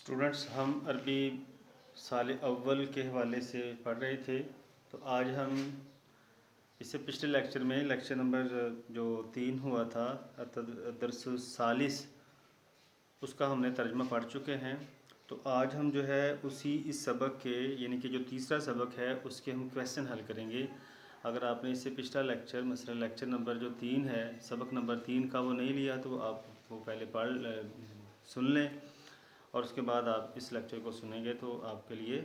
Students, हम अरबी साल अव्वल के हवाले से पढ़ रहे थे। तो आज हम इससे पिछले लेक्चर में लेक्चर नंबर जो 3 हुआ था दरसुस सालिस, उसका हमने तर्जमा पढ़ चुके हैं। तो आज हम जो है उसी इस सबक के यानी कि जो तीसरा सबक है उसके हम क्वेश्चन हल करेंगे। अगर आपने इससे पिछला लेक्चर मसलन लेक्चर नंबर जो 3 है, सबक नंबर 3 का वो नहीं लिया तो आप वो पहले सुन लें और उसके बाद आप इस लेक्चर को सुनेंगे तो आपके लिए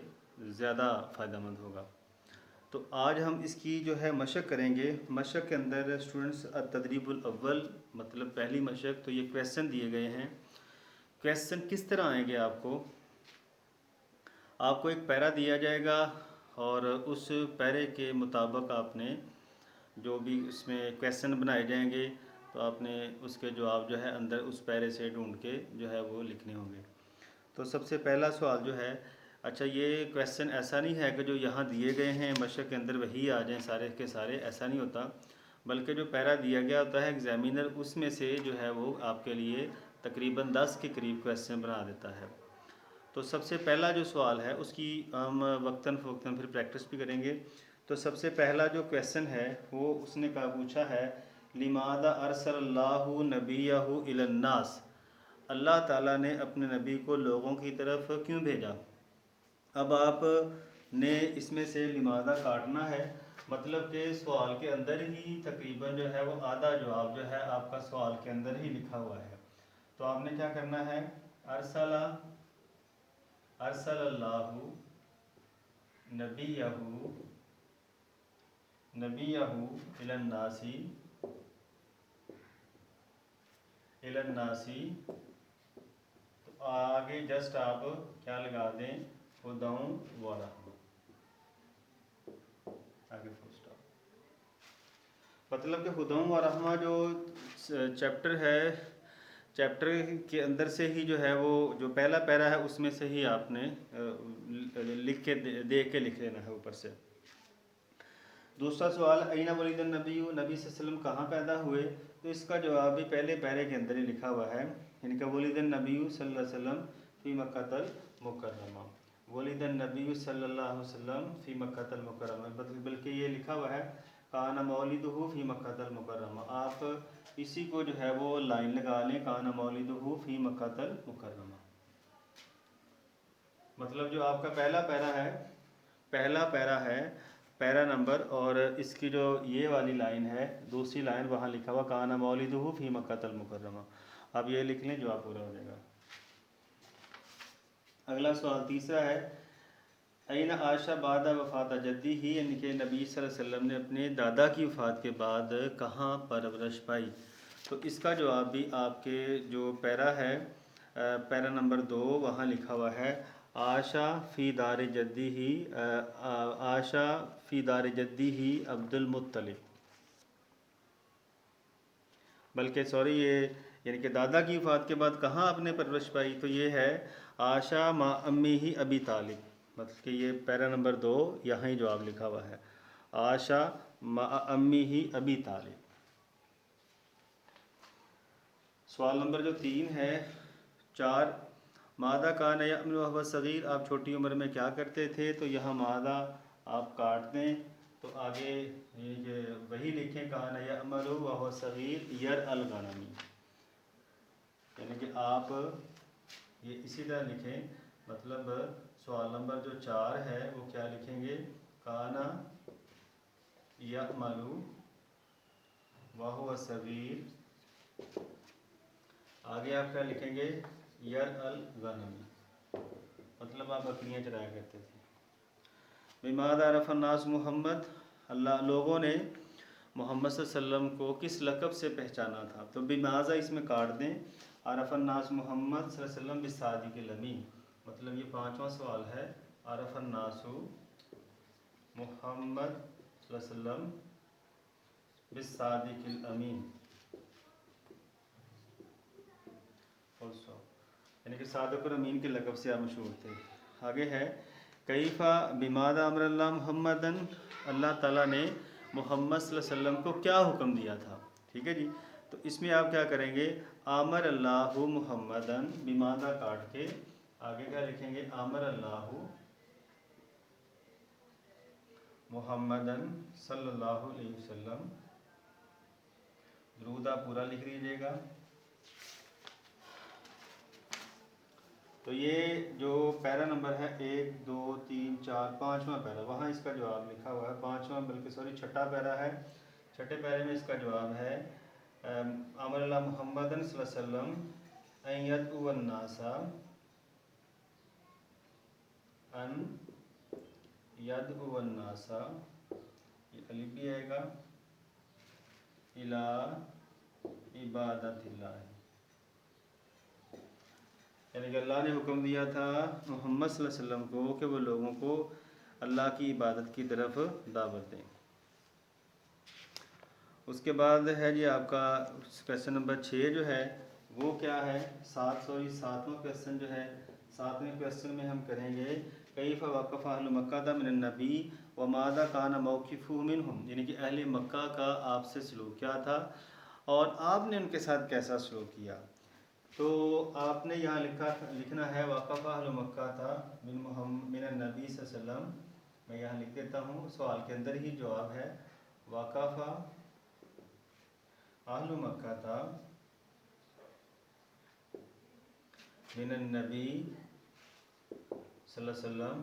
ज़्यादा फ़ायदेमंद होगा। तो आज हम इसकी जो है मशक करेंगे। मशक के अंदर स्टूडेंट्स तदरीबुल अव्वल मतलब पहली मशक, तो ये क्वेश्चन दिए गए हैं। क्वेश्चन किस तरह आएंगे? आपको एक पैरा दिया जाएगा और उस पैरे के मुताबिक आपने जो भी उसमें क्वेश्चन बनाए जाएंगे तो आपने उसके जवाब जो है अंदर उस पैरे से ढूंढ के जो है वो लिखने होंगे। तो सबसे पहला सवाल जो है, अच्छा ये क्वेश्चन ऐसा नहीं है कि जो यहाँ दिए गए हैं मशक के अंदर वही आ जाएं सारे के सारे, ऐसा नहीं होता। बल्कि जो पैरा दिया गया होता है एग्जामिनर उसमें से जो है वो आपके लिए तकरीबन 10 के करीब क्वेश्चन बना देता है। तो सबसे पहला जो सवाल है उसकी हम वक्तन फ़वक्तन फिर प्रैक्टिस भी करेंगे। तो सबसे पहला जो क्वेश्चन है वो उसने कहा पूछा है, लिमादा अरसलल्लाहु नबियहु इलन्नास, अल्लाह ताला ने अपने नबी को लोगों की तरफ क्यों भेजा। अब आप ने इसमें से लिमादा काटना है, मतलब कि सवाल के अंदर ही तकरीबन जो है वो आधा जवाब जो है आपका सवाल के अंदर ही लिखा हुआ है। तो आपने क्या करना है, अरसलल्लाहु नबियहु इलन्नासी, तो आगे जस्ट आप क्या लगा दें, हुदाउ व रहमा, आगे फुल स्टॉप। मतलब कि हुदाउ व रहमा जो चैप्टर है, चैप्टर के अंदर से ही जो है वो जो पहला पैरा है उसमें से ही आपने लिख के देख के लिख लेना है ऊपर से। दूसरा सवाल, अईना वलीदन नबी, नबी सल्लम कहाँ पैदा हुए। तो इसका जवाब भी पहले पैरे के अंदर ही लिखा हुआ है। इनका वलीदन नबी सल्लल्लाहु अलैहि वसल्लम फ़ी मक्कातल मुकर्रमा, वलीदन नबी सल्लल्लाहु अलैहि वसल्लम फ़ी मक्कातल मुकर्रमा, बल्कि ये लिखा हुआ है काना मौलिदुहु फ़ी मक्कातल मुकर्रमा। आप इसी को जो है वो लाइन लगा लें, काना मौलिदुहु फ़ी मक्कातल मुकर्रमा। मतलब जो आपका पहला पैरा है पैरा नंबर, और इसकी जो ये वाली लाइन है दूसरी लाइन, वहाँ लिखा हुआ काना मौलिदुहु फ़ी मक्कातल मुकर्रमा। अब ये लिख लें, जवाब पूरा हो जाएगा। अगला सवाल तीसरा है, अईना आयशा बादा वफ़ात जद्दी ही, यानी कि नबी सल्लल्लाहु अलैहि वसल्लम ने अपने दादा की वफ़ात के बाद कहाँ परवरिश पाई। तो इसका जवाब भी आपके जो पैरा है पैरा नंबर 2, वहाँ लिखा हुआ है आशा फ़ी दार जद्दी ही, आशा फ़ी दार जद्दी ही अब्दुल मुत्तलिब, बल्कि सॉरी ये यानी कि दादा की वफ़ात के बाद कहाँ आपने परवरिश पाई, तो ये है आशा मा अम्मी ही अबी तालिब। मतलब कि ये पैरा नंबर 2 यहाँ ही जवाब लिखा हुआ है, आशा मा अम्मी ही अबी तालिब। सवाल नंबर जो 3 है 4, मादा कान यअमल वहुव सगीर, आप छोटी उम्र में क्या करते थे। तो यहाँ मादा आप काट दें, तो आगे ये वही लिखें कान यअमल वहुव सगीर यर अल गनमी, यानी कि आप ये इसी तरह लिखें। मतलब सवाल नंबर जो 4 है वो क्या लिखेंगे, काना यअमलु वहुव सगीर, आगे आप क्या लिखेंगे, यर अल गनमी, मतलब आप बकरियाँ चराया करते थे। बिमाद अरफ़न्नास मोहम्मद, अल्लाह लोगों ने मोहम्मद सल्लम को किस लक़ब से पहचाना था। तो बिमाज़ा इसमें काट दें, अरफ़न्नास मोहम्मद सल्लम बिसादिक़िल अमीन, मतलब ये 5वां सवाल है, अरफ़न्नासु मोहम्मद सल्लम बिसादिक़िल अमीन, यानी कि सादिक़ुल अमीन के लक़ब से आप मशहूर थे। आगे है कैफ़ा बिमादा अमरल्लाह मुहम्मदन, अल्लाह ताला ने मोहम्मद सल्लल्लाहु अलैहि वसल्लम को क्या हुक्म दिया था। ठीक है जी। तो इसमें आप क्या करेंगे, आमर अल्लाहु मुहम्मदन, बिमादा काट के आगे क्या लिखेंगे, अमर अल्लाहु मुहम्मदन सल्लल्लाहु अलैहि वसल्लम। दुरूद आप पूरा लिख लीजिएगा। तो ये जो पैरा नंबर है 1 2 3 4 5वां पैरा, वहाँ इसका जवाब लिखा हुआ है। 5वां बल्कि सॉरी 6ठा पैरा है। 6ठे पैरे में इसका जवाब है अमर अल्लाह मुहम्मदन सल्लल्लाहु अलैहि वसल्लम अन यदउवन नासा अन यदउवन नासा, ये अलिफ भी आएगा, इला इबादतिल्लाह, यानी कि अल्लाह ने हुक्म दिया था मोहम्मद सल्लल्लाहु अलैहि वसल्लम को कि वो लोगों को अल्लाह की इबादत की तरफ दावत दें। उसके बाद है जी आपका क्वेश्चन नंबर 6 जो है वो क्या है, 7वां क्वेश्चन जो है, 7वें क्वेश्चन में हम करेंगे कैफ़ वक़फ़ अहल मक्का मिन नबी व मादा काना मौक़िफ़ुहु मिनहुम, यानी कि अहले मक्का का आपसे सलूक क्या था और आपने उनके साथ कैसा सलूक किया। तो आपने यहाँ लिखना है वक़फ़ अहल मक्का था मिन नबी सल्लल्लाहु अलैहि वसल्लम। मैं यहाँ लिख देता हूँ, सवाल के अंदर ही जवाब है। वक़फ़ अहल मक्का था मिन नबी सल्लल्लाहु अलैहि वसल्लम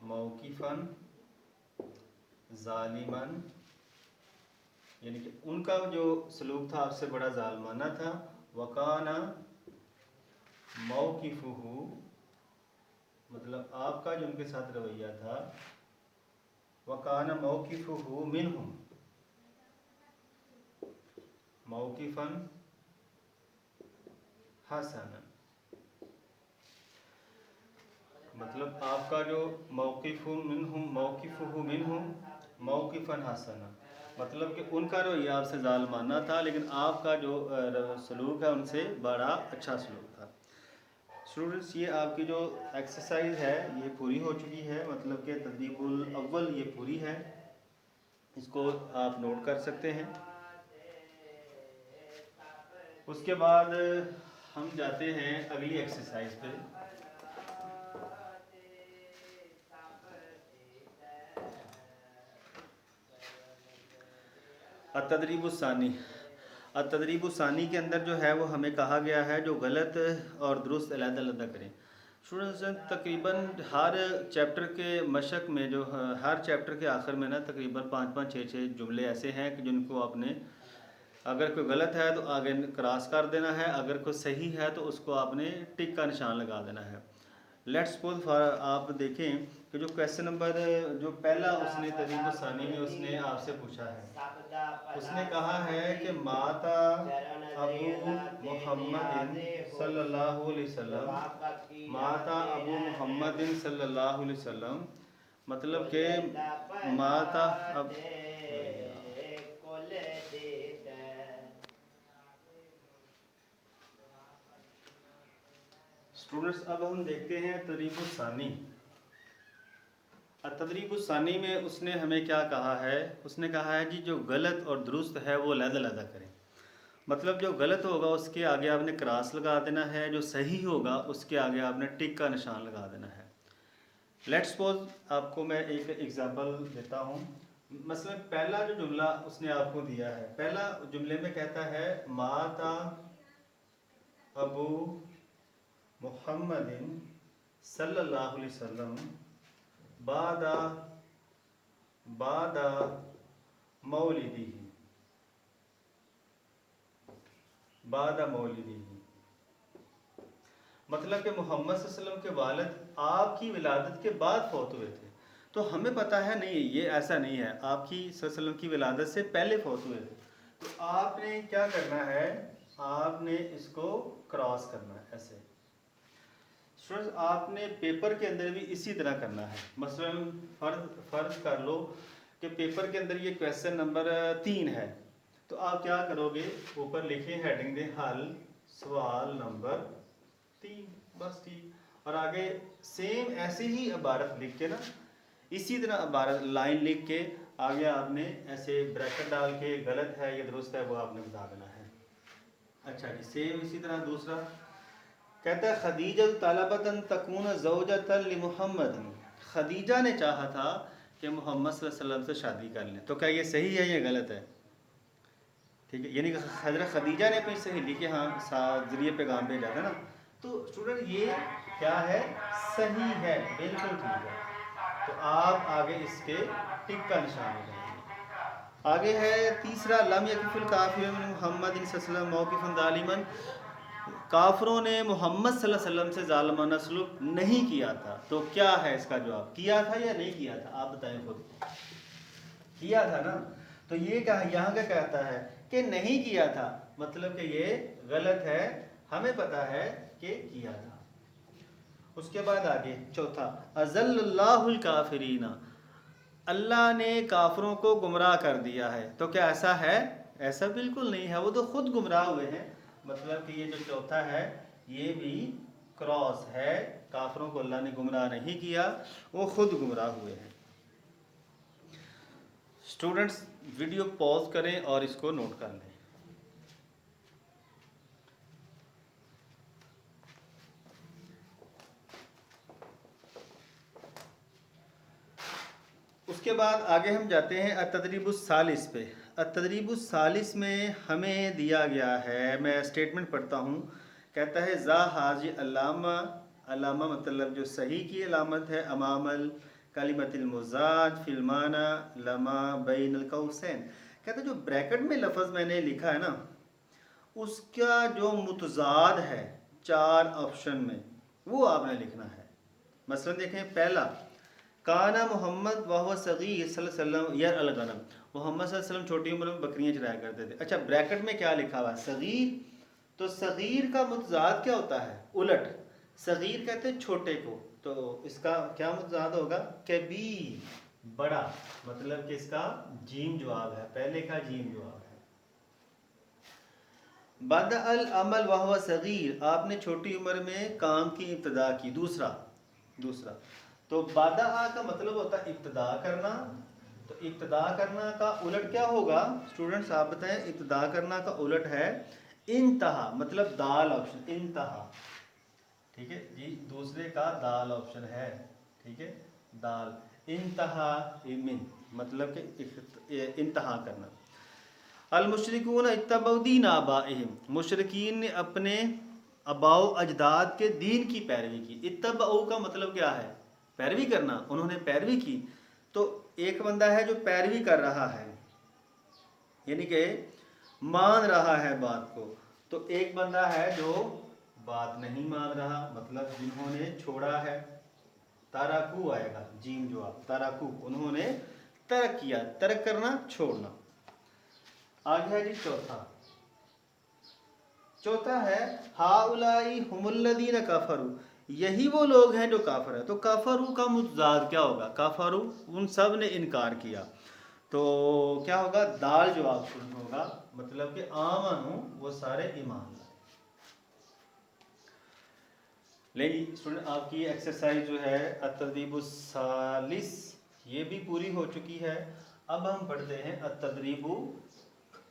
मौक़िफ़न ज़ालिमन, यानी कि उनका जो सलूक था आपसे बड़ा ज़ालिमाना था। वकाना मौक़िफ़ुहु, मतलब आपका जो उनके साथ रवैया था, वकाना मौक़िफ़ुहु मिनहुम मौक़िफ़न हसनन, मतलब आपका जो मौक़िफ़ुहु मिनहुम मौक़िफ़न हसनन, मतलब कि उनका रवैया आपसे ज़ालिमाना था लेकिन आपका जो सलूक है उनसे बड़ा अच्छा सलूक था। स्टूडेंट्स, ये आपकी जो एक्सरसाइज है ये पूरी हो चुकी है, मतलब कि तदरीबुल अव्वल ये पूरी है। इसको आप नोट कर सकते हैं। उसके बाद हम जाते हैं अगली एक्सरसाइज पे। अतदरीबुस्सानी, अतदरीबुस्सानी के अंदर जो है वो हमें कहा गया है जो गलत और दुरुस्त अलग-अलग करें। स्टूडेंट्स, तकरीबन हर चैप्टर के मशक में जो हर चैप्टर के आखिर में ना तकरीबन 5-5 6-6 जुमले ऐसे हैं कि जिनको आपने, अगर कोई गलत है तो आगे क्रॉस कर देना है, अगर कोई सही है तो उसको आपने टिक का निशान लगा देना है। लेट्स सपोज फॉर आप देखें कि जो क्वेश्चन नंबर जो पहला उसने तदरीबुस्सानी में उसने आपसे पूछा है, उसने कहा है कि माता अबू मुहम्मदिन सल्लल्लाहु अलैहि वसल्लम, माता अबू मुहम्मदिन सल्लल्लाहु अलैहि वसल्लम, मतलब कि माता अब स्टूडेंट्स, अब हम देखते हैं तदरीबुस्सानी। तदरीबुस्सानी में उसने हमें क्या कहा है, उसने कहा है जी जो गलत और दुरुस्त है वो अलग-अलग करें। मतलब जो गलत होगा उसके आगे आपने क्रॉस लगा देना है, जो सही होगा उसके आगे आपने टिक का निशान लगा देना है। लेट्स सपोज आपको मैं एक एग्जांपल देता हूँ। मसलन पहला जो जुमला उसने आपको दिया है, पहला जुमले में कहता है माता अबू मुहम्मदिन सल्लल्लाहु अलैहि वसल्लम बादा बादा मौलिदी, बादा मौलिदी, मतलब कि मोहम्मद सल्लल्लाहु अलैहि वसल्लम के वालिद आपकी विलादत के बाद फौत हुए थे। तो हमें पता है नहीं, ये ऐसा नहीं है, आपकी सल्लल्लाहु अलैहि वसल्लम की विलादत से पहले फौत हुए थे। तो आपने क्या करना है, आपने इसको क्रॉस करना है ऐसे। स्टूडेंट्स, आपने पेपर के अंदर भी इसी तरह करना है। मसलन फर्ज कर लो कि पेपर के अंदर ये क्वेश्चन नंबर 3 है, तो आप क्या करोगे, ऊपर लिखे हेडिंग दे हल सवाल नंबर 3, बस ठीक। और आगे सेम ऐसे ही इबारत लिख के ना, इसी तरह इबारत लाइन लिख के आगे आपने ऐसे ब्रैकेट डाल के गलत है या दुरुस्त है वो आपने बता देना है। अच्छा जी, सेम इसी तरह दूसरा कहता है खदीजा तलबतन तकून ज़ौजतन लिमुहम्मद, खदीजा ने चाहा था कि मोहम्मद सल्लल्लाहु अलैहि वसल्लम से शादी कर लें। तो क्या ये सही है या गलत है? ठीक है, यानी कि हज़रत खदीजा ने अपनी सहेली के हाँ ज़रिए पैगाम भेजा था ना। तो स्टूडेंट ये क्या है? सही है, बिल्कुल ठीक है। तो आप आगे इसके टिक का निशान लगाएंगे। आगे है तीसरा, लम यकफुल काफिर मोहम्मद सल्लल्लाहु मौक़िफ़न ज़ालिमन, काफरों ने मोहम्मद सल्लल्लाहु अलैहि वसल्लम से ज़ालिमाना सलूक नहीं किया था। तो क्या है इसका जवाब? किया था या नहीं किया था? आप बताएं खुद। किया था ना। तो ये क्या यहाँ का कहता है कि नहीं किया था, मतलब कि ये गलत है, हमें पता है कि किया था। उसके बाद आगे चौथा, अज़ल्लल्लाहुल काफिरीना, अल्लाह ने काफरों को गुमराह कर दिया है। तो क्या ऐसा है? ऐसा बिल्कुल नहीं है, वो तो खुद गुमराह हुए हैं। मतलब कि ये जो चौथा है ये भी क्रॉस है, काफरों को अल्लाह ने गुमराह नहीं किया, वो खुद गुमराह हुए हैं। स्टूडेंट्स वीडियो पॉज करें और इसको नोट कर लें। उसके बाद आगे हम जाते हैं अतदरीबुस सालिस पे। अतदरीबुस सालिस में हमें दिया गया है, मैं स्टेटमेंट पढ़ता हूँ। कहता है ज़ा हाजी अलामा, अलामा मतलब जो सही की अलामत है, अमामल कलिमतिल मुज़ाद फिल्माना लमा बैनल कौसैन। कहता है जो ब्रैकेट में लफ्ज़ मैंने लिखा है ना, उसका जो मुतज़ाद है 4 ऑप्शन में, वो आपने लिखना है। मसलन देखें, पहला काना मोहम्मद वह सगीर सल्लल्लाहु यर अलगनम, मोहम्मद सल्लल्लाहु अलैहि वसल्लम छोटी उम्र में बकरियां चराया करते थे। अच्छा, ब्रैकेट में क्या लिखा हुआ है? सगीर। तो सगीर का मुतज़ाद क्या होता है? उलट। सगीर कहते हैं छोटे को, तो इसका क्या मुतज़ाद होगा? कबीर, बड़ा। मतलब कि इसका जीम जवाब है, पहले का जीम जवाब है। बद अल अमल वह सगीर, आपने छोटी उम्र में काम की इब्तदा की। दूसरा तो बादा का मतलब होता है इब्तदा करना। तो इब्तदा करना का उलट क्या होगा स्टूडेंट्स, आप बताएं। इब्तदा करना का उलट है इंतहा, मतलब दाल ऑप्शन, इंतहा। ठीक है जी, दूसरे का दाल ऑप्शन है। ठीक है, दाल इंतहा मिन, मतलब कि इंतहा करना। अल मुशरिकून इत्तबउदीन आबाइहिम, मुशरिकीन ने अपने अबाओ अजदाद के दीन की पैरवी की। इत्तबउ का मतलब क्या है? पैरवी करना, उन्होंने पैरवी की। तो एक बंदा है जो पैरवी कर रहा है, यानी कि मान रहा है बात को। तो एक बंदा है जो बात नहीं मान रहा, मतलब जिन्होंने छोड़ा है। ताराकू आएगा, जीम जवाब, ताराकू, उन्होंने तर्क किया, तर्क करना, छोड़ना। आगे है जी चौथा है हाउलाई हुमुल्लदीन काफरू, यही वो लोग हैं जो काफर है। तो काफरू का मुतज़ाद क्या होगा? काफरू, उन सब ने इनकार किया। तो क्या होगा? दाल जवाब शुरू होगा, मतलब कि आमनु, वो सारे ईमान लाए। लेकिन स्टूडेंट आपकी एक्सरसाइज जो है अतदरीबुस सालिस, ये भी पूरी हो चुकी है। अब हम पढ़ते हैं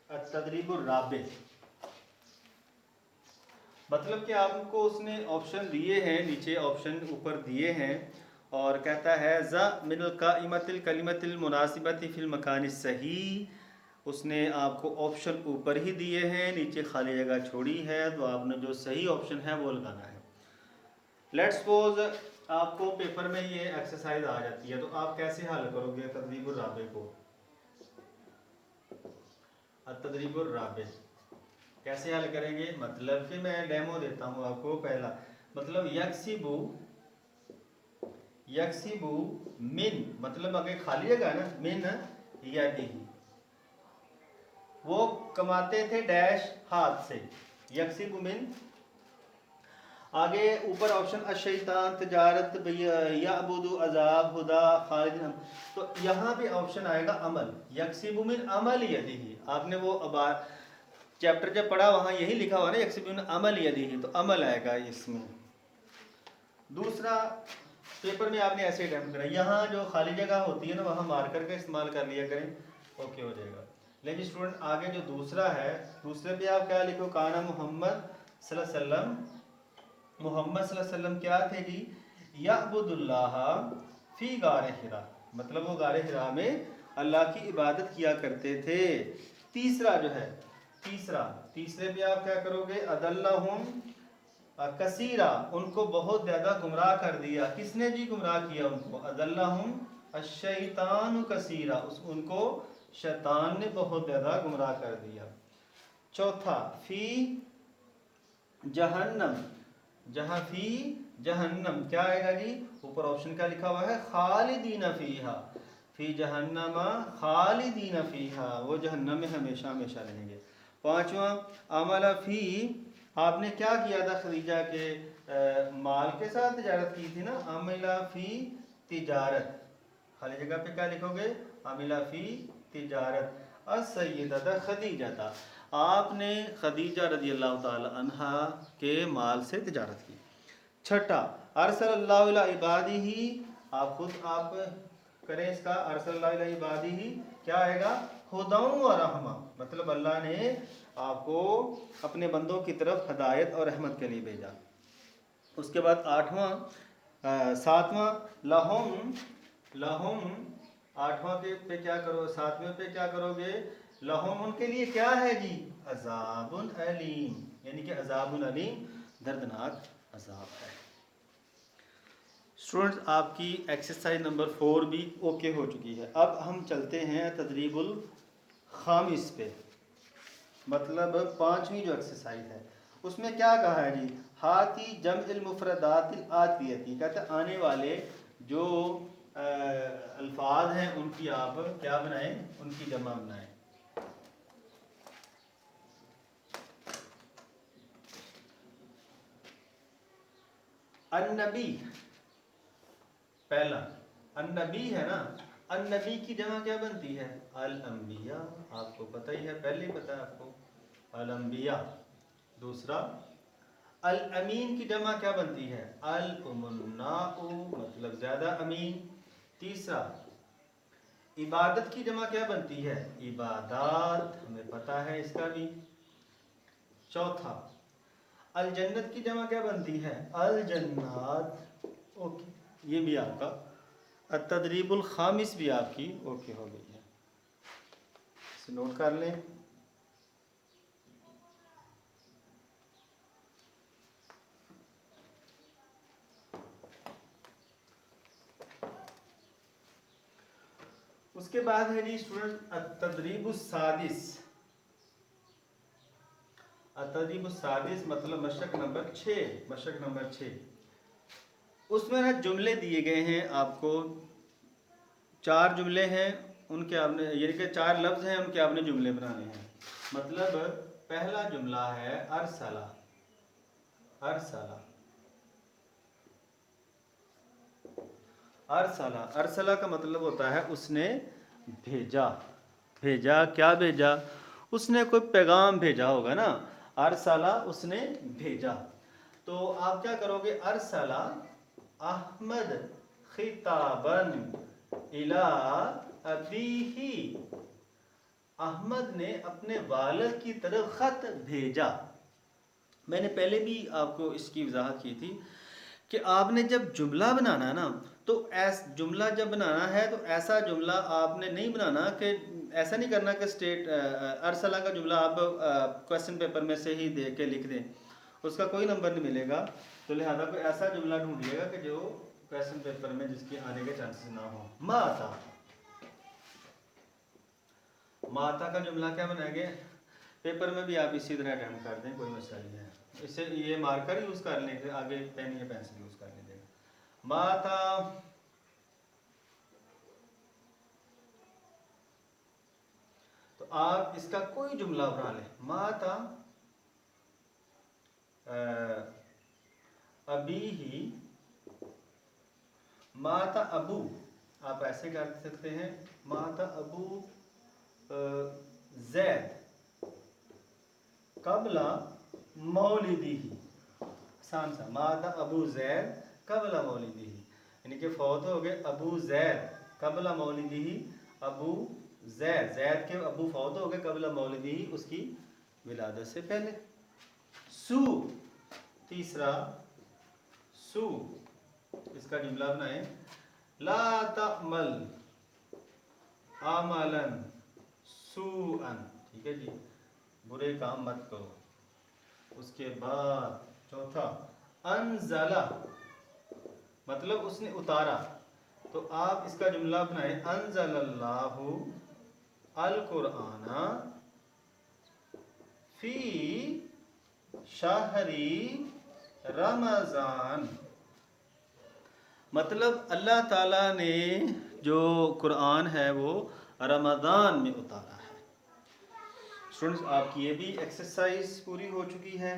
अतदरीबुर राबे। मतलब कि आपको उसने ऑप्शन दिए हैं, नीचे ऑप्शन ऊपर दिए हैं, और कहता है ज़ा मिनल काइमतिल कलिमतिल मुनासिबति फिल मकान सही। उसने आपको ऑप्शन ऊपर ही दिए हैं, नीचे खाली जगह छोड़ी है, तो आपने जो सही ऑप्शन है वो लगाना है। लेट्स सपोज आपको पेपर में ये एक्सरसाइज आ जाती है, तो आप कैसे हल करोगे तदरीबुर राबे को? तदरीबुर राबे कैसे हल करेंगे? मतलब कि मैं डेमो देता हूँ आपको। पहला मतलब यक्सिबू मिन, मतलब आगे खाली जगह ना, मिन यदिही, वो कमाते थे डैश हाथ से, यक्सिबू मिन। आगे ऊपर ऑप्शन अशैतान तजारत याबुदु अजाब हुदा खालिद, तो यहाँ पे ऑप्शन आएगा अमल, यक्सिबू मिन अमल यदिही। आपने वो अबार चैप्टर जब पढ़ा वहाँ यही लिखा हुआ ना, यक्सिबू मिन अमल यदिही, तो अमल आएगा इसमें। दूसरा पेपर में आपने ऐसे अटैम्प्ट करा, यहाँ जो खाली जगह होती है ना, वहाँ मार्कर का इस्तेमाल कर लिया करें, ओके हो जाएगा। लेकिन स्टूडेंट आगे जो दूसरा है, दूसरे पे आप क्या लिखो? काना मोहम्मद सल्लल्लाहु अलैहि वसल्लम मोहम्मद सल्लल्लाहु अलैहि वसल्लम क्या थे जी, यअबुदुल्लाह फी गार हिरा, मतलब वो गार हिरा में अल्लाह की इबादत किया करते थे। तीसरा जो है, तीसरे पे आप क्या करोगे, अदल्लहुम कसीरा, उनको बहुत ज़्यादा गुमराह कर दिया। किसने जी गुमराह किया उनको, अदल्लहुम अश्शैतानु कसीरा, उनको शैतान ने बहुत ज़्यादा गुमराह कर दिया। चौथा, फी जहन्नम, जहाँ फी जहन्नम क्या आएगा जी, ऊपर ऑप्शन क्या लिखा हुआ है, खालिदीन फीहा, फी जहन्नम खालिदीन फीहा, वो जहन्नम में हमेशा हमेशा रहेंगे। पांचवा, अमला फी, आपने क्या किया था खदीजा के माल के साथ तिजारत की थी ना, अमला फी तिजारत, खाली जगह पे क्या लिखोगे, अमिला फी तिजारत अस्सय्यदता खदीजा, आपने खदीजा रजी अल्लाह ताला अन्हा के माल से तिजारत की। छठा, अरसलल्लाहु इला इबादिही, आप करें इसका, अरसलल्लाहु इला इबादिही क्या आएगा, हुदाउ व रहमा, मतलब अल्लाह ने आपको अपने बंदों की तरफ हदायत और रहमत के लिए भेजा। उसके बाद सातवां, लहुम, आठवां के पे क्या करो, सातवें पे क्या करोगे, लहुम उनके लिए क्या है जी, अजाबुन अलीम, यानी कि अजाबुन अलीम, दर्दनाक अजाब है। स्टूडेंट्स, आपकी एक्सरसाइज नंबर 4 भी ओके हो चुकी है। अब हम चलते हैं तदरीबुल खामिस पे, मतलब 5वीं जो एक्सरसाइज है उसमें क्या कहा है जी, हाथी जमइल मुफरदातिल आतियती, कहते हैं आने वाले जो अल्फाज हैं उनकी आप क्या बनाएं, उनकी जमा बनाएं। अन्नबी, पहला अन्नबी है ना, अन्नबी की जमा क्या बनती है, अल अंबिया, आपको पता ही है, पहले ही पता है आपको, अल अंबिया। दूसरा, अल अमीन की जमा क्या बनती है, अल उमुन्नाउ, मतलब ज्यादा अमीन। तीसरा, इबादत की जमा क्या बनती है, इबादात, हमें पता है इसका भी। चौथा, अल जन्नत की जमा क्या बनती है, अल जन्नात। ओके, ये भी आपका तदरीबुल खामिस भी आपकी ओके हो गई है, इसे नोट कर लें। उसके बाद है जी स्टूडेंट तदरीबुस सादिस, तदरीबुस सादिस मतलब मशक नंबर 6, मशक नंबर 6। उसमें ना जुमले दिए गए हैं आपको, 4 जुमले हैं, उनके आपने यानी कि 4 लफ्ज़ हैं, उनके आपने जुमले बनाने हैं। मतलब पहला जुमला है अरसला, अरसला, अरसला, अरसला का मतलब होता है उसने भेजा, भेजा, क्या भेजा, उसने कोई पैगाम भेजा होगा ना, अरसला उसने भेजा। तो आप क्या करोगे, अरसला अहमद खिताबन इला अबीही, अहमद ने अपने वालिद की तरफ खत भेजा। मैंने पहले भी आपको इसकी वजाहत की थी कि आपने जब जुमला बनाना ना, तो जुमला जब बनाना है तो ऐसा जुमला आपने नहीं बनाना कि ऐसा नहीं करना कि अरसला का जुमला आप क्वेश्चन पेपर में से ही दे के लिख दें, उसका कोई नंबर नहीं मिलेगा। तो लिहाजा कोई ऐसा जुमला ढूंढिएगा कि जो क्वेश्चन पेपर में जिसकी आने के चांसेस ना हो। माता, माता का जुमला क्या बनाएंगे, पेपर में भी आप इसी तरह अटेम्प्ट कर दें, कोई मसला नहीं है। इसे ये मार्कर यूज़ कर लें, फिर आगे पेन या पेंसिल यूज़ कर लीजिएगा। माता, तो आप इसका कोई जुमला बना लें, माता अभी ही, माता अबू, आप ऐसे कर सकते हैं, माता अबू जैद कबला मौलिदी ही, आसान सा, माता अबू जैद कबला मौलिदी ही, यानी कि फौत हो गए अबू जैद कबला मौलिदी ही, अबू जैद, जैद के अबू फौत हो गए कबला मौलिदी ही, उसकी विलादत से पहले। सू, तीसरा सू, इसका जुमला बनाए, ला तअमल आमलन सूअन, ठीक है जी, बुरे काम मत करो। उसके बाद चौथा, अनज़ला मतलब उसने उतारा, तो आप इसका जुमला बनाए, अनज़लल्लाहु अल कुरआना फी शाहरी रमज़ान, मतलब अल्लाह ताला ने जो कुरान है वो रमज़ान में उतारा है। स्टूडेंट्स, आपकी ये भी एक्सरसाइज पूरी हो चुकी है।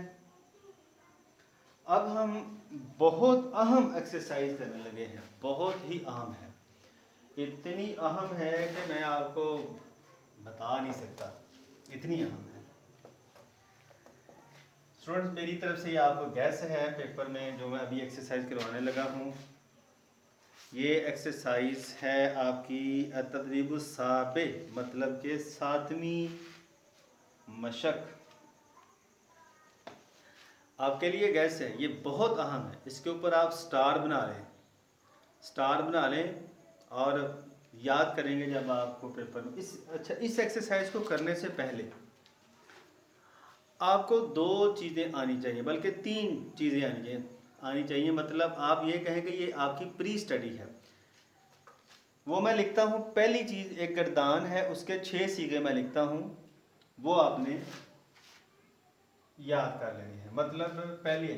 अब हम बहुत अहम एक्सरसाइज करने लगे हैं, बहुत ही अहम है, इतनी अहम है कि मैं आपको बता नहीं सकता, इतनी अहम है। स्टूडेंट्स, मेरी तरफ से ये आपको गैस है पेपर में जो मैं अभी एक्सरसाइज करवाने लगा हूँ। ये एक्सरसाइज है आपकी तदरीब साबे, मतलब के 7वीं मशक। आपके लिए गैस है, ये बहुत अहम है, इसके ऊपर आप स्टार बना लें, स्टार बना लें और याद करेंगे जब आपको पेपर में इस एक्सरसाइज को करने से पहले आपको 2 चीज़ें आनी चाहिए, बल्कि 3 चीज़ें आनी चाहिए। मतलब आप ये कहें कि ये आपकी प्री स्टडी है। वो मैं लिखता हूँ, पहली चीज़ एक गर्दान है, उसके 6 सीगे मैं लिखता हूँ, वो आपने याद कर लेनी है। मतलब पहली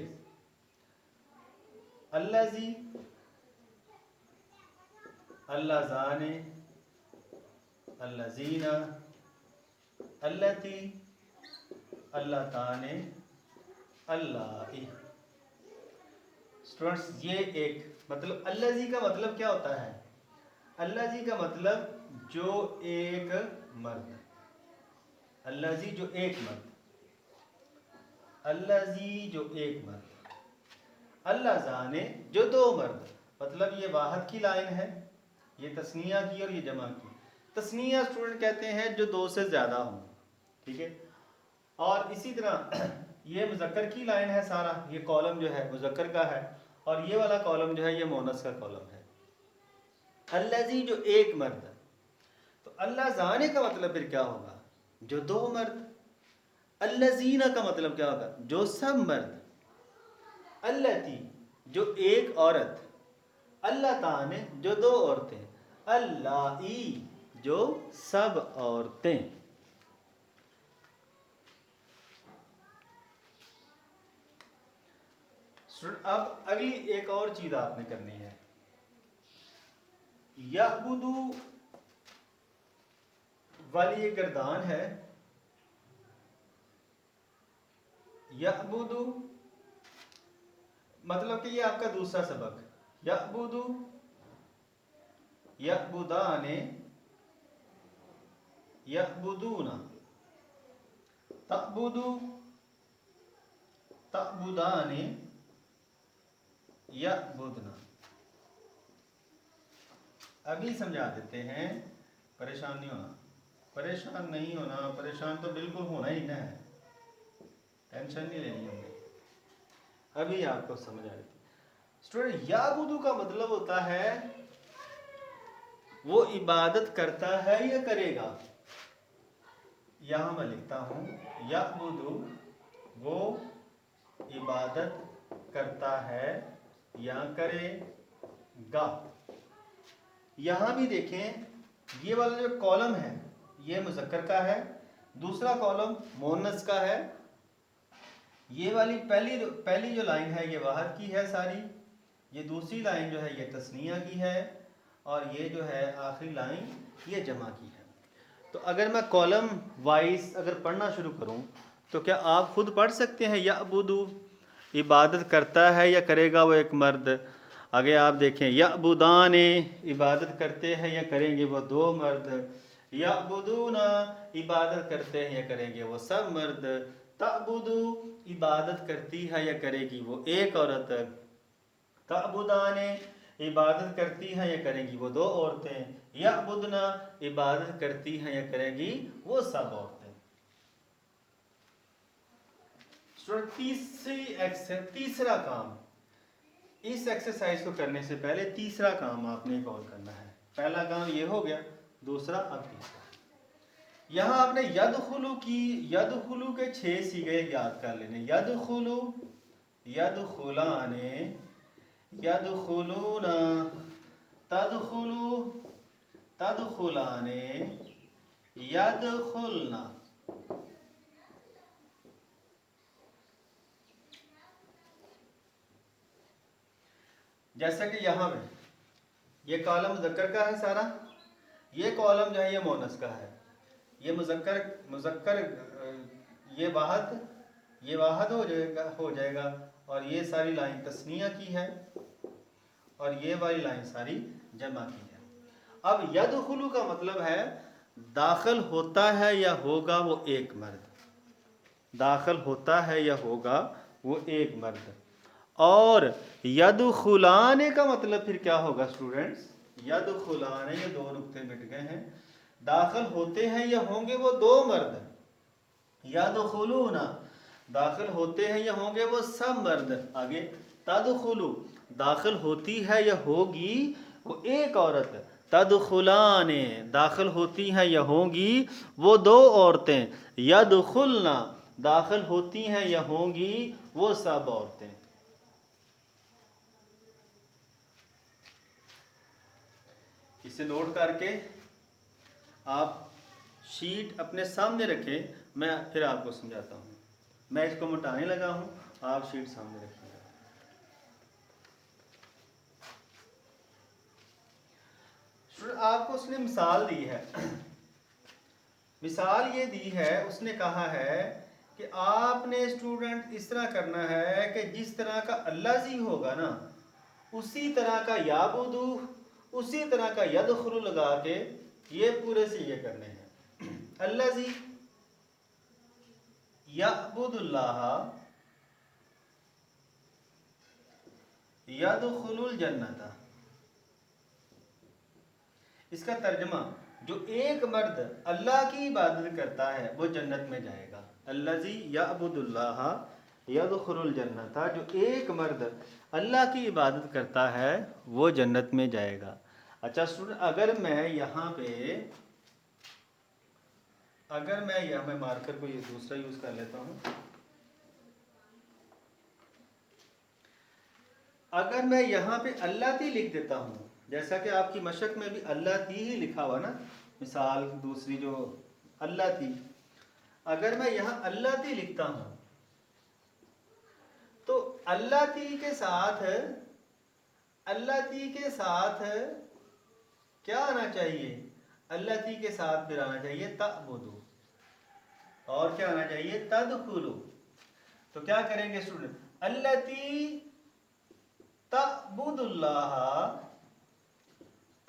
अल्लाजी, अल्लाजाने, अल्लाजीना, अल्लाती, अल्लाह ताने, अल्लाही। स्टूडेंट्स, ये एक मतलब अल्लाह जी का मतलब क्या होता है? अल्लाह जी का मतलब जो एक मर्द, अल्लाह जी जो एक मर्द, अल्लाह जी जो एक मर्द, अल्लाह जाने जो 2 मर्द। मतलब ये वाहद की लाइन है, ये तस्निया की और ये जमा की। तस्निया स्टूडेंट कहते हैं जो 2 से ज़्यादा हों, ठीक है। और इसी तरह ये मुज़क्कर की लाइन है, सारा ये कॉलम जो है मुज़क्कर का है, और ये वाला कॉलम जो है ये मोनस का कॉलम है। अल्लाजी जो एक मर्द, तो अल्लाह जाने का मतलब फिर क्या होगा? जो 2 मर्द। अल्लाजीना का मतलब क्या होगा? जो सब मर्द। अल्लाती जो एक औरत, अल्लाह ताने जो 2 औरतें, अल्लाई जो सब औरतें। अब अगली एक और चीज आपने करनी है, यअबुदु वाली एक गर्दान है, यअबुदु मतलब कि ये आपका दूसरा सबक, यअबुदु, यअबुदाने, यअबुदूना, तअबुदु, तअबुदाने, यअबुदना। अभी समझा देते हैं, परेशान नहीं होना, परेशान नहीं होना, परेशान तो बिल्कुल होना ही ना है, टेंशन नहीं लेनी हमने, अभी आपको समझ आ रही। स्टूडेंट, याबुदु का मतलब होता है वो इबादत करता है या करेगा। यहां मैं लिखता हूं, याबुदु वो इबादत करता है या करेगा। यहां भी देखें, ये वाला जो कॉलम है ये मुज़क्कर का है, दूसरा कॉलम मोनस का है। ये वाली पहली जो लाइन है ये वाहद की है सारी, ये दूसरी लाइन जो है ये तस्निया की है, और ये जो है आखिरी लाइन ये जमा की है। तो अगर मैं कॉलम वाइज अगर पढ़ना शुरू करूं तो क्या आप खुद पढ़ सकते हैं, यअबुदु इबादत करता है या करेगा वो एक मर्द। आगे आप देखें, यअबुदाने इबादत करते हैं या करेंगे वो 2 मर्द, यअबुदूना इबादत करते हैं या करेंगे वो सब मर्द, तअबुदु इबादत करती है या करेगी वो एक औरत, तअबुदाने इबादत करती हैं या करेंगी वो 2 औरतें, यअबुदना इबादत करती हैं या करेंगी वो सब औरतें। तीसरा काम, इस एक्सरसाइज को करने से पहले तीसरा काम आपने एक और करना है। पहला काम ये हो गया, दूसरा अब तीसरा। यहाँ आपने यदखुलू के 6 सीगे याद कर लेने। यदखुलू, यदखुलाने, यदखुलूना, तदखुलू, तदखुलाने, यदखुलना। जैसा कि यहाँ में ये कॉलम मुज़क्कर का है सारा, ये कॉलम जो है ये मोनस का है। ये मुज़क्कर ये वाहद हो जाएगा और ये सारी लाइन तस्निया की है और ये वाली लाइन सारी जमा की है। अब यदखुलू का मतलब है दाखिल होता है या होगा वो एक मर्द, दाखिल होता है या होगा वो एक मर्द। और यदखुलाने का मतलब फिर क्या होगा स्टूडेंट्स? यदखुलाने, ये 2 नुक्ते मिट गए हैं। दाखिल होते हैं या होंगे वो 2 मर्द। यदखुलूना, दाखिल होते हैं या होंगे वो सब मर्द। आगे तदखुलू, दाखिल होती है या होगी वो एक औरत। तदखुलाने, दाखिल होती हैं या होंगी वो 2 औरतें। यदखुलना, दाखिल होती हैं या होंगी वो सब औरतें। इसे नोट करके आप शीट अपने सामने रखें, मैं फिर आपको समझाता हूँ। मैं इसको मिटाने लगा हूँ, आप शीट सामने रखिएगा। आपको उसने मिसाल दी है, मिसाल ये दी है, उसने कहा है कि आपने स्टूडेंट इस तरह करना है कि जिस तरह का अल्लाजी होगा ना, उसी तरह का याबुदू, उसी तरह का यदखुलू लगा के ये पूरे से ये करने हैं। अल्लाजी यअबुदुल्लाह यदखुलुल जन्नता। इसका तर्जमा, जो एक मर्द अल्लाह की इबादत करता है वो जन्नत में जाएगा। अल्लाजी यअबुदुल्लाह यदखुलुल जन्नता, जो एक मर्द अल्लाह की इबादत करता है वो जन्नत में जाएगा। अच्छा स्टूडेंट, अगर मैं मार्कर को ये दूसरा यूज कर लेता हूँ। अगर मैं यहाँ पे अल्लाह ती लिख देता हूँ, जैसा कि आपकी मशक में भी अल्लाह ती ही लिखा हुआ ना, मिसाल दूसरी जो अल्लाह ती, अगर मैं यहाँ अल्लाह ती लिखता हूँ तो अल्लाह ती के साथ क्या आना चाहिए? अल्लाह ती के साथ फिर आना चाहिए तअबुदू, और क्या आना चाहिए? तदखुलू। तो क्या करेंगे स्टूडेंट? अल्लती तअबुदुल्लाह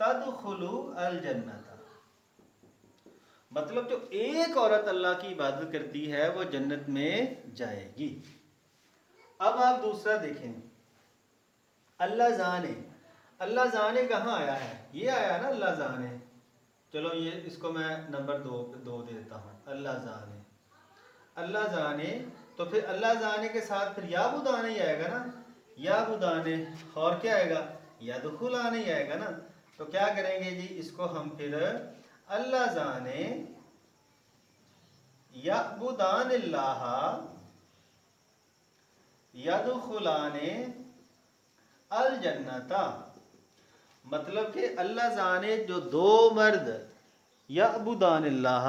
तदखुलू अल जन्नता। मतलब जो एक औरत अल्लाह की इबादत करती है वो जन्नत में जाएगी। अब आप दूसरा देखें, अल्लाह जाने। अल्लाह जाने कहाँ आया है? ये आया ना अल्लाह जाने। चलो ये इसको मैं नंबर 2 दे देता हूँ। अल्लाह जाने, अल्लाह जाने, तो फिर अल्लाह जाने के साथ फिर या बुदाने ही आएगा ना, या बुदाने, और क्या आएगा? यदखुलाने ही आएगा ना। तो क्या करेंगे जी, इसको हम फिर अल्लाह जाने यअबुदानिल्लाह यदखुलाने अल जन्नता। मतलब कि अल्लाह जाने, जो 2 मर्द यअबुदानिल्लाह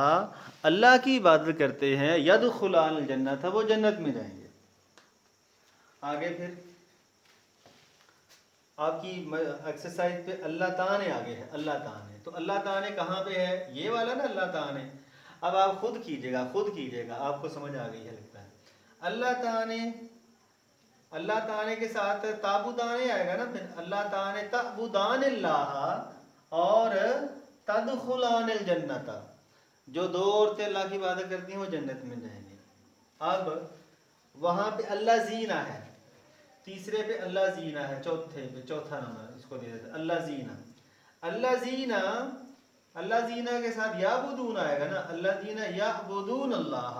अल्लाह की इबादत करते हैं, यदखुलान अल जन्नता, वो जन्नत में जाएंगे। आगे फिर आपकी एक्सरसाइज पे अल्लाह ताने आगे है। अल्लाह ताने, तो अल्लाह ताने कहाँ पे है? ये वाला ना अल्लाह ताने। अब आप खुद कीजिएगा, आपको समझ आ गई है लगता है। अल्लाह ताने के साथ ताबुदाने आएगा ना, फिर अल्लाह ताने तअबुदानिल्लाह और तदखुलानिल जन्नता। जो 2 औरतें अल्लाह की इबादत करती हैं वो जन्नत में जाएंगे। अब वहाँ पे अल्लाह जीना है, तीसरे पे अल्लाह जीना है, चौथा नंबर इसको दे देते अल्लाह जीना। अल्लाह जीना के साथ याबुदून आएगा ना, अल्लाह जीना याबुदून अल्लाह,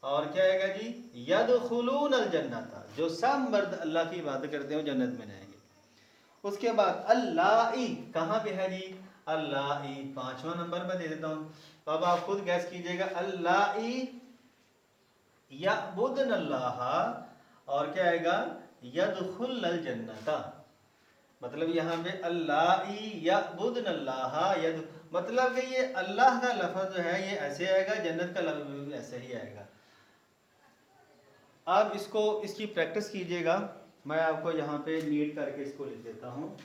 और क्या आएगा जी, यदखुलून अल जन्नता, जो सब मर्द अल्लाह की इबादत करते हैं वो जन्नत में जाएंगे। उसके बाद अल्लाई कहाँ पे है जी, अल्लाई 5वां नंबर मैं दे देता हूँ। तो अब आप खुद गैस कीजिएगा, अल्लाई यअबुदन अल्लाह, और क्या आएगा, यदखुल अल जन्नता। मतलब यहाँ पे अल्लाई यअबुदन अल्लाह यद, मतलब कि ये अल्लाह का लफ्ज़ जो है ये ऐसे आएगा, जन्नत का लफ्ज़ भी ऐसे ही आएगा। आप इसको इसकी प्रैक्टिस कीजिएगा। मैं आपको यहाँ पे लीड करके इसको लिख देता हूँ,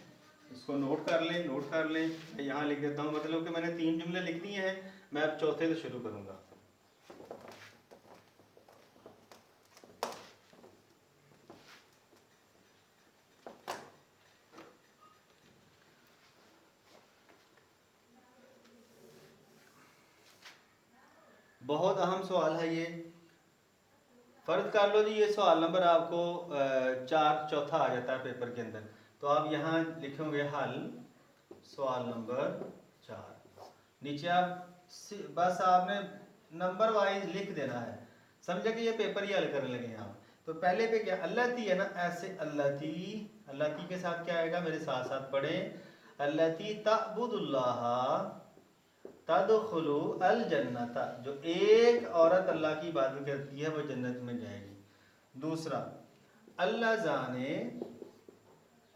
इसको नोट कर लें, नोट कर लें। मैं यहाँ लिख देता हूँ, मतलब कि मैंने 3 जुमले लिख दिए हैं, मैं अब चौथे से शुरू करूँगा। बहुत अहम सवाल है ये, फ़र्ज कर लो जी ये सवाल नंबर आपको 4 चौथा आ जाता है पेपर के अंदर, तो आप यहाँ लिखोगे हल सवाल नंबर 4। नीचे आप बस आपने नंबर वाइज लिख देना है, समझे कि ये पेपर ही हल करने लगे हैं आप। तो पहले पे क्या अल्लती है ना, ऐसे अल्लती, अल्लती के साथ क्या आएगा, मेरे साथ साथ पढ़े, अल्लती तअबुदुल्लाह तदखुलु अल जन्नता, जो एक औरत अल्लाह की इबादत करती है वो जन्नत में जाएगी। दूसरा अल्लाह जाने,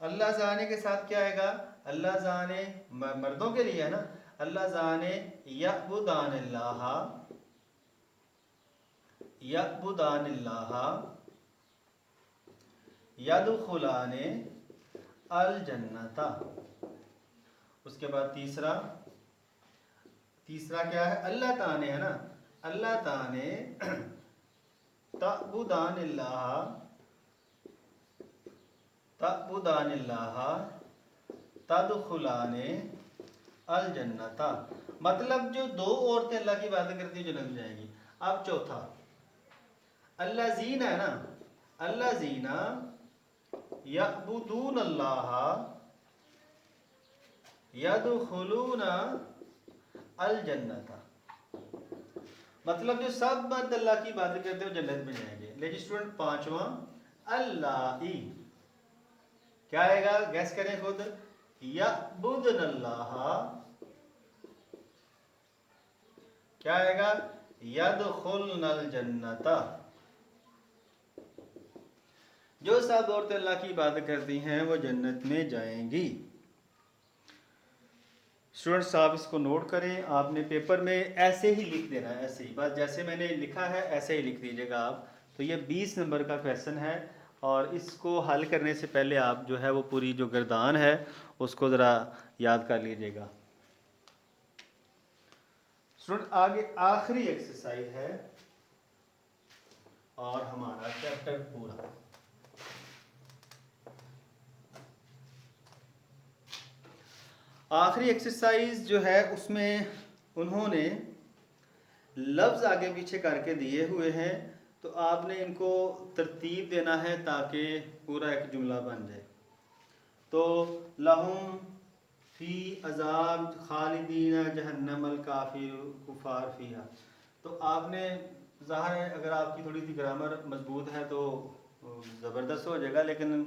अल्लाह जाने के साथ क्या आएगा, अल्लाह जाने मर्दों के लिए है ना, अल्लाह जाने यअबुदानिल्लाह यअबुदानिल्लाह यदखुलाने अल जन्नता। उसके बाद तीसरा क्या है, अल्लाह ताने है ना, अल्लाह ताने तअबुदानिल्लाह तअबुदानिल्लाह तदखुलाने अल जन्नता, मतलब जो 2 औरतें अल्लाह की इबादत करती है जन्नत में जाएंगी। अब चौथा अल्लाह जीना है ना, अल्लाह जीना यअबुदून अल्लाह यदखुलूना अल जन्नता, मतलब जो सब मर्द अल्लाह की इबादत करते हैं वो जन्नत में जाएंगे। लेकिन स्टूडेंट 5वां अल्लाई क्या आएगा, गैस करें खुद, यअबुदन अल्लाह क्या आएगा, यदखुलनल जन्नता, जो सब औरतें अल्लाह की इबादत करती हैं वो जन्नत में जाएंगी। स्टूडेंट्स आप इसको नोट करें, आपने पेपर में ऐसे ही लिख देना है, ऐसे ही बस जैसे मैंने लिखा है ऐसे ही लिख दीजिएगा आप। तो ये 20 नंबर का क्वेश्चन है, और इसको हल करने से पहले आप जो है वो पूरी जो गर्दान है उसको ज़रा याद कर लीजिएगा। स्टूडेंट आगे आखिरी एक्सरसाइज है और हमारा चैप्टर पूरा। आखिरी एक्सरसाइज जो है उसमें उन्होंने लफ्ज़ आगे पीछे करके दिए हुए हैं, तो आपने इनको तरतीब देना है ताकि पूरा एक जुमला बन जाए। तो लहुम फी अजाब खालिदीन जहन्नम अल काफिर कुफार फीहा, तो आपने ज़ाहिर है अगर आपकी थोड़ी सी ग्रामर मजबूत है तो ज़बरदस्त हो जाएगा, लेकिन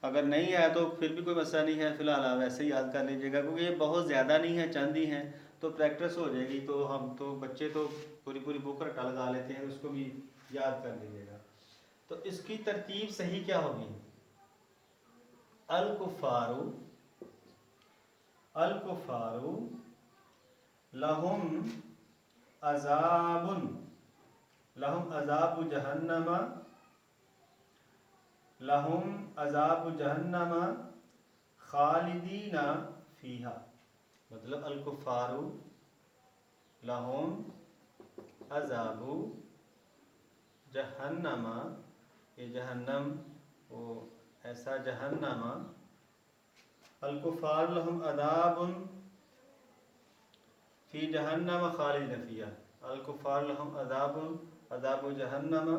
अगर नहीं है तो फिर भी कोई मसला नहीं है, फ़िलहाल आप वैसे ही याद कर लीजिएगा, क्योंकि ये बहुत ज़्यादा नहीं है, चंद ही हैं, तो प्रैक्टिस हो जाएगी। तो हम तो बच्चे तो पूरी बुक रटा लगा लेते हैं, उसको भी याद कर लीजिएगा। तो इसकी तरतीब सही क्या होगी, अल कुफारू लहुम अजाबुन, लहुम अजाबु जहन्नमा, लहुम अजाबु जहन्नमा खालिदीना फीहा, मतलब अल कुफारू लहुम अजाबु जहन्नमा, ये जहन्नम वो ऐसा जहन्नमा, अल कुफार लहुम अदाबुन फी जहन्नम खालिदीन फीहा, अल कुफार लहुम अदाबुन अदाबु जहन्नम।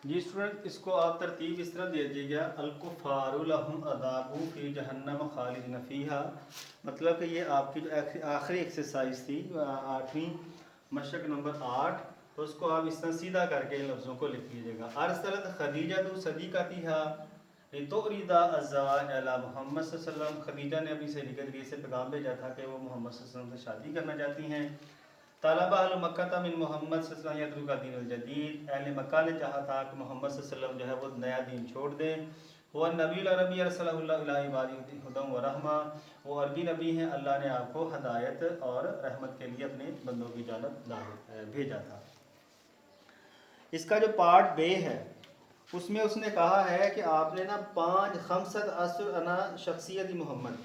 जी स्टूडेंट, इसको आप तरतीब इस तरह दे दीजिएगा, अलकुफ़ारु लहुम अज़ाबु फ़ी जहन्नम खालिदीन फ़ीहा। मतलब कि ये आपकी जो आखिरी एक्सरसाइज थी 8वीं मशक नंबर 8, तो उसको आप इस तरह सीधा करके इन लफ्ज़ों को लिख लीजिएगा। अर्सलत खदीजा तो सदीक़तिहा लितुरिदा अज़्ज़वाज अला मोहम्मद सल्लल्लाहु अलैहि वसल्लम। खदीजा ने अपनी सहेली के जरिए से पैगाम भेजा था कि वो मोहम्मद सल्लल्लाहु अलैहि वसल्लम से शादी करना चाहती हैं। तलबा अहल मक्का मिन मोहम्मद सल्लल्लाहु अलैहि वसल्लम का दीन अल जदीद। अहले मक्का ने चाहा था कि मोहम्मद सल्लल्लाहु अलैहि वसल्लम जो है वो नया दीन छोड़ दें। वो नबी अरबी अरसलहुल्लाहु इला इबादिही हुदम व रहमा। वो अरबी नबी हैं, अल्लाह ने आपको हदायत और रहमत के लिए अपने बंदों की जानब भेजा था। इसका जो पार्ट बे है उसमें उसने कहा है कि आपने ना 5 खमसत असर अना शख्सियत मोहम्मद,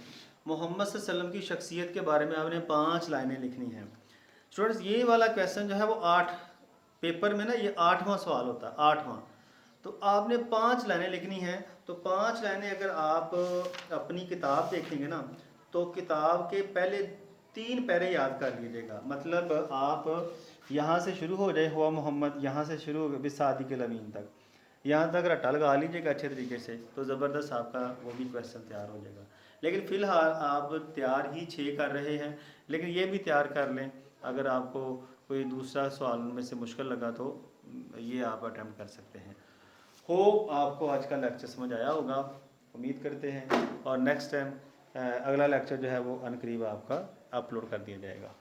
मोहम्मद सल्लल्लाहु अलैहि वसल्लम की शख्सियत के बारे में आपने 5 लाइनें लिखनी हैं। स्टूडेंट्स, ये वाला क्वेश्चन जो है वो 8 पेपर में ना, ये 8वां सवाल होता है, 8वां। तो आपने 5 लाइनें लिखनी हैं। तो 5 लाइनें अगर आप अपनी किताब देखेंगे ना, तो किताब के पहले 3 पैरे याद कर लीजिएगा। मतलब आप यहाँ से शुरू हो जाए हुआ मोहम्मद, यहाँ से शुरू हो गए सादिक अमीन तक, यहाँ तक रट्टा लगा लीजिएगा अच्छे तरीके से, तो ज़बरदस्त आपका वो भी क्वेश्चन तैयार हो जाएगा। लेकिन फ़िलहाल आप तैयार ही 6 कर रहे हैं, लेकिन ये भी तैयार कर लें। अगर आपको कोई दूसरा सवाल में से मुश्किल लगा तो ये आप अटैम्प्ट कर सकते हैं। होप आपको आज का लेक्चर समझ आया होगा, उम्मीद करते हैं। और नेक्स्ट टाइम अगला लेक्चर जो है वो अनकरीब आपका अपलोड कर दिया जाएगा।